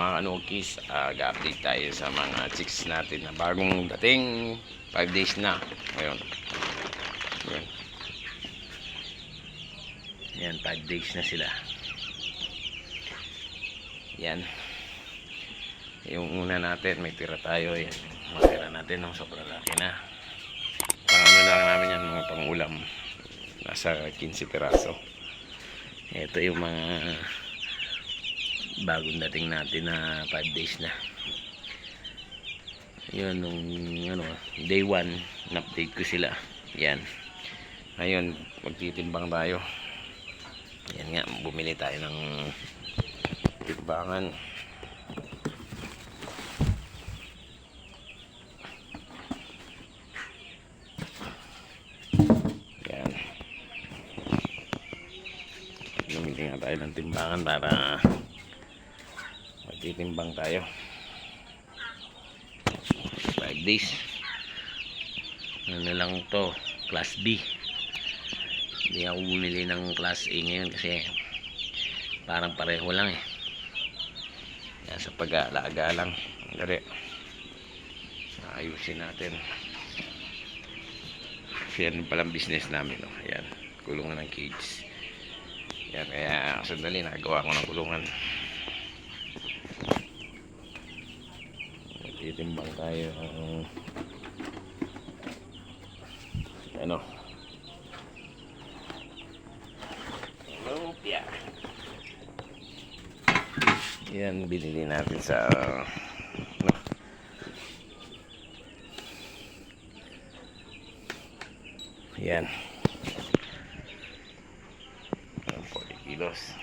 mga kanukis, ga-update tayo sa mga chicks natin na bagong dating. 5 days na ngayon. Yan, 5 days na sila. Yan, yung una natin, may tira tayo. Yan, matira natin ng sobrang laki na. Pang ano lang namin yan, mga pangulam. Nasa 15 piraso. Ito yung mga bagong dating natin na 5 days na. Yun, nung ano, day 1 na-update ko sila. Yan, ngayon magtitimbang tayo. Yan nga, bumili tayo ng timbangan. Yan, bumili nga tayo ng timbangan para magtitimbang tayo. 5 days. Ano lang to, class B. Hindi ako bumili ng class A ngayon kasi parang pareho lang eh. Yan, sa pag-aalaga lang. Dari, ayusin natin. Kasi yan palang business namin, no? Ayan, kulungan ng cage. Yan, kaya sandali nagawa ko ng kulungan. Titimbang tayo ano, lumpia. Yan, binili natin sa ano, yan, 40 kilos.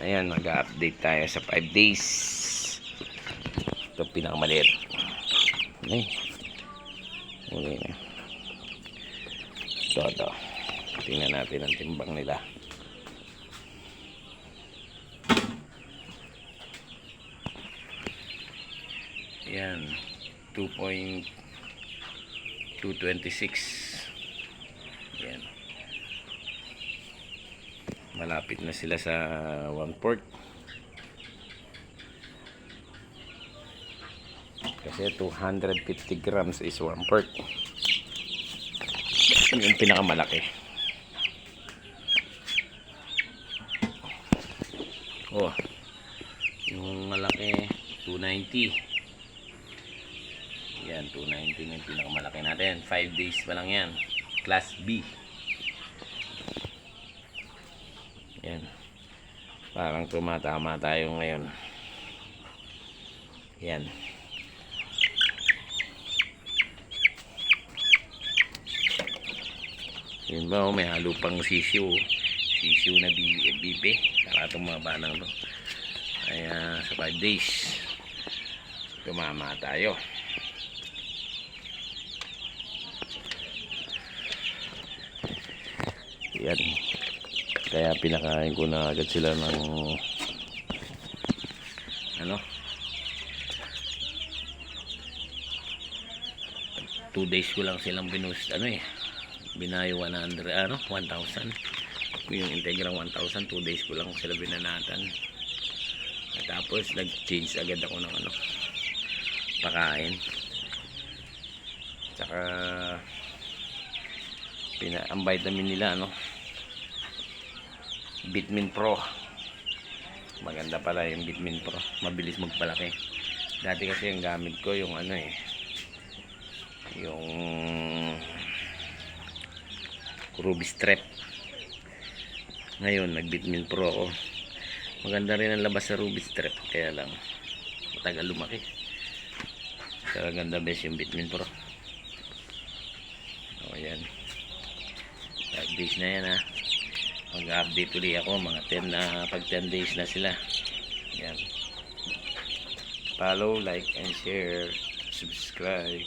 Ayan, mag-update tayo sa 5 days. Ito pinakamaliit. Ay, muli na. Ito. Tingnan natin ang timbang nila. Yan, 2.226. Yan, malapit na sila sa 1/4. Kasi 250 grams is 1/4. Yung pinakamalaki. Oh, yung malaki 290. Yan, 290 yung pinakamalaki natin. 5 days pa lang yan. Class B. Yan, parang tumatama tayo ngayon. Yan, yun ba, may halo pang sisiw na bibe para tumaba ng to. Kaya sa 5 days tumama tayo. Yan, kaya pinakain ko na agad sila ng ano, 2 days ko lang silang binus, ano eh, binayo 100, 1,000 yung Integra 1,000. 2 days ko lang sila binanatan. At tapos nag-change agad ako ng ano, pakain. Tsaka ang vitamin nila, ano, Vitamin Pro. Maganda pala yung Vitamin Pro, mabilis magpalaki. Dati kasi yung gamit ko yung ano eh, yung Ruby Strep. Ngayon nag Vitamin Pro ako. Maganda rin ang labas sa Ruby Strep, kaya lang matagal lumaki. Pero ganda best yung Vitamin Pro. O yan, 5 days na yan ha. Mag-update ulit ako mga 10 na, pag 10 days na sila. Yan, follow, like and share, subscribe.